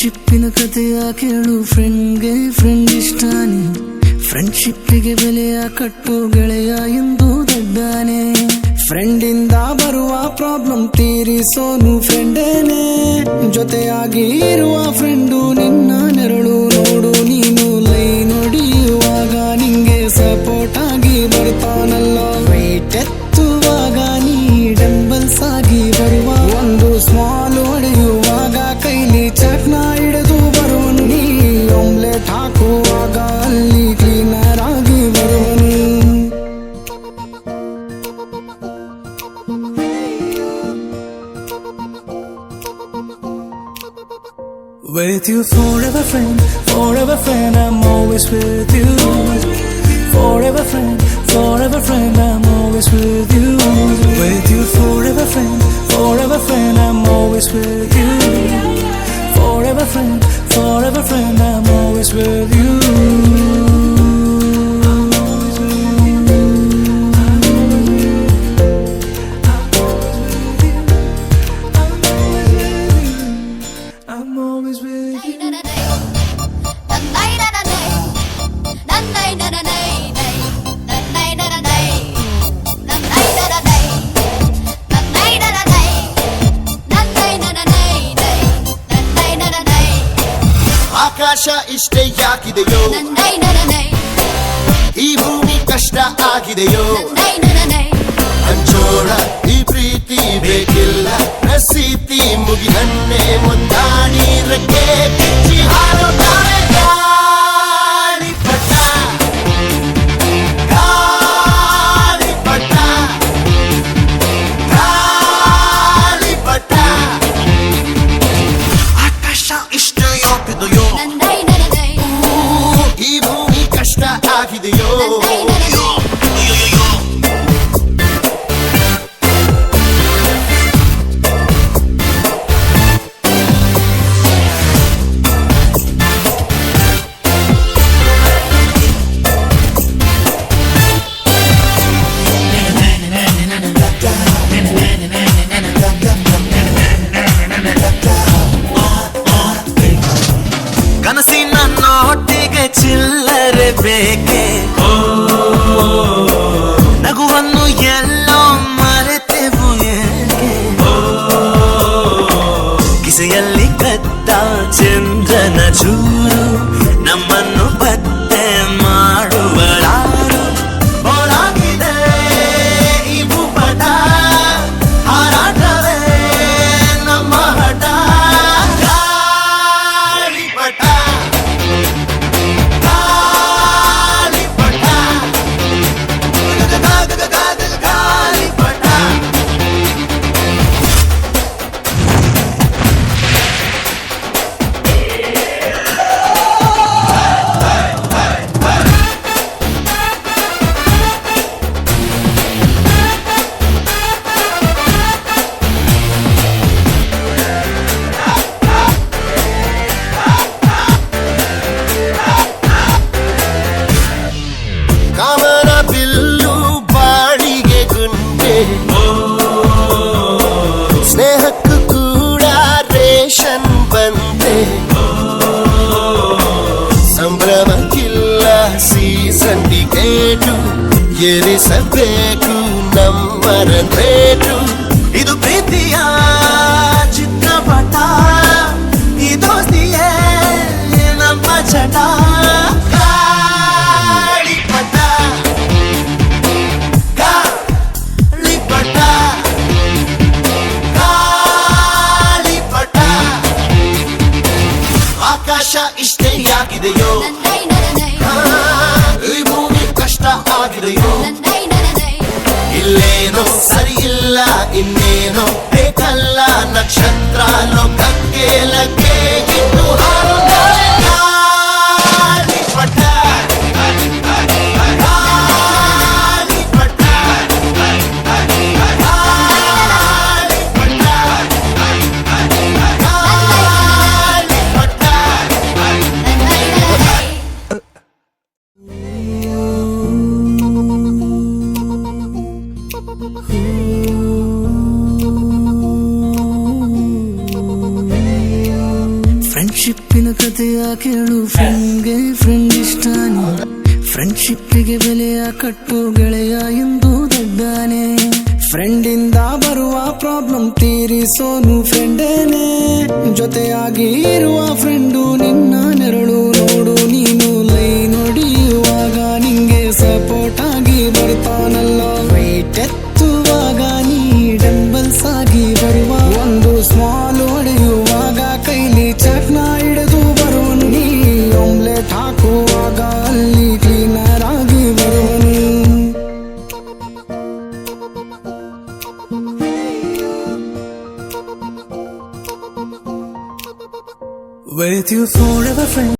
ಫ್ರೆಂಡ್ಶಿಪ್ಪಿನ ಕಥೆಯ ಕೇಳು, ಫ್ರೆಂಡ್ಗೆ ಫ್ರೆಂಡ್ ಇಷ್ಟಾನೆ, ಫ್ರೆಂಡ್ಶಿಪ್ಪಿಗೆ ಬೆಲೆಯ ಕಟ್ಟು ಗೆಳೆಯ ಎಂದು ದಡ್ಡಾನೆ. ಫ್ರೆಂಡಿಂದ ಬರುವ ಪ್ರಾಬ್ಲಮ್ ತೀರಿಸೋನು ಫ್ರೆಂಡೇನೆ, ಜೊತೆಯಾಗಿ ಇರುವ ಫ್ರೆಂಡು ನಿನ್ನ ನೆರಳು ನೋಡು ನೀನು. ಲೈನ್ ಹೊಡೆಯುವಾಗ ನಿಂಗೆ ಸಪೋರ್ಟ್ ಆಗಿ ಬರ್ತಾನಲ್ಲ, ವೈಟ್ ಎತ್ತುವಾಗ ನೀ ಡಂಬಲ್ಸ್ ಆಗಿ ಬರುವ, ಒಂದು ಸ್ಮಾಲ್ ಹೊಡೆಯುವಾಗ ಕೈಲಿ ಚಕ್ನ ಹಿಡಿದು ಬರುವನು, ನೀ ಆಮ್ಲೆಟ್ ಹಾಕುವಾಗ ಅಲ್ಲಿ ಕ್ಲೀನರ್ ಆಗಿ ಬರುವನು. With you forever friend, I'm always with you. Forever friend, I'm always with you. With you forever friend, I'm always with you. Forever friend, I'm always with you. ಆಕಾಶ ಇಷ್ಟೇ ಯಾಕಿದೆಯೋ, ಈ ಭೂಮಿ ಕಷ್ಟ ಆಗಿದೆಯೋ, ಹಂಚೋಳ ಈ ಪ್ರೀತಿ ಬೇಕಿಲ್ಲ, ಪ್ರಸೀತಿ ಮುಗಿದನ್ನೇ ಮುಂದಾಡಿ ರೆಕ್ಕೆ ಕಿಚ್ಚಿ ಹಾರುತ್ತಾರೆ. ಗಾಳಿಪಟ ಗಾಳಿಪಟ ಗಾಳಿಪಟ, ಆಕಾಶ ಇಷ್ಟೇ ಯಾಕಿದೆಯೋ, ಈ ಭೂಮಿ ಕಷ್ಟ ಆಗಿದೆಯೋ. ಕನಸಿನ ನೋಟಿಗೆ ಚಿಲ್ಲರೆ ಬೇಕೆ, ನಗುವನ್ನು ಎಲ್ಲೋ ಮರೆತೆವು ಏಕೆ, ಕಿಸೆಯಲ್ಲಿ ಕದ್ದ ಚಂದ್ರನ ಚೂರು ನಮ್ಮನ್ನು ಪತ್ತೆ ಮಾಡುವಳಾರು. ಬೋಳಾಗಿದೆ ಈ ಭೂಪಟ, ಹಾರಾಟವೇ ನಮ್ಮ ಹಠ. ಗಾಳಿಪಟ ಗಾಳಿಪಟ ಗಾಳಿಪಟ. ಕಾಮನ ಬಿಲ್ಲು ಬಾಳಿಗೆ ಗುಂಡೆ, ಸ್ನೇಹಕ್ಕೂ ಕೂಡ ರೇಷನ್ ಬಂದೆ, ಸಂಭ್ರಮಕ್ಕಿಲ್ಲ ಸೀಸನ್ ಟಿಕೇಟು, ಏರಿಸಬೇಕು ನಂಬರ್ ರೇಟು. ಇದು ಪ್ರೀತಿಯ ಚಿತ್ರಪಟ, ಈ ದೋಸ್ತಿಯೇ ನಮ್ಮ ಚಟ. ಗಾಳಿಪಟ ಗಾಳಿಪಟ ಗಾಳಿಪಟ, ಆಕಾಶ ಇಷ್ಟೇ ಯಾಕಿದೆಯೋ, ಈ ಭೂಮಿ ಕಷ್ಟ ಆಗಿದೆಯೋ, ಇಲ್ಲೇನೋ ಸರಿ ಇಲ್ಲ ಇನ್ನೇನೋ ಬೇಕಲ್ಲ, ನಕ್ಷತ್ರ ಲೋಕಕ್ಕೆ ಲಗ್ಗೆ ಇನ್ನು ಹಾರುತ್ತಾರೆ. ಗಾಳಿಪಟ ಗಾಳಿಪಟ ಗಾಳಿಪಟ ಗಾಳಿಪಟ. ಕಥೆಯ ಕೇಳು ಫ್ರೆಂಡ್ಗೆ ಫ್ರೆಂಡ್ ಇಷ್ಟಾನೆ ಫ್ರೆಂಡ್ಶಿಪ್ಪಿಗೆ ಬೆಲೆಯ ಕಟ್ಟು ಗೆಳೆಯ ಎಂದು ದಡ್ಡಾನೆ ಫ್ರೆಂಡಿಂದ ಬರುವ ಪ್ರಾಬ್ಲಮ್ ತೀರಿಸೋನು ಫ್ರೆಂಡೇನೆ ಜೊತೆಯಾಗಿ ಇರುವ ಫ್ರೆಂಡು ನಿನ್ನ ನೆರಳು ನೋಡು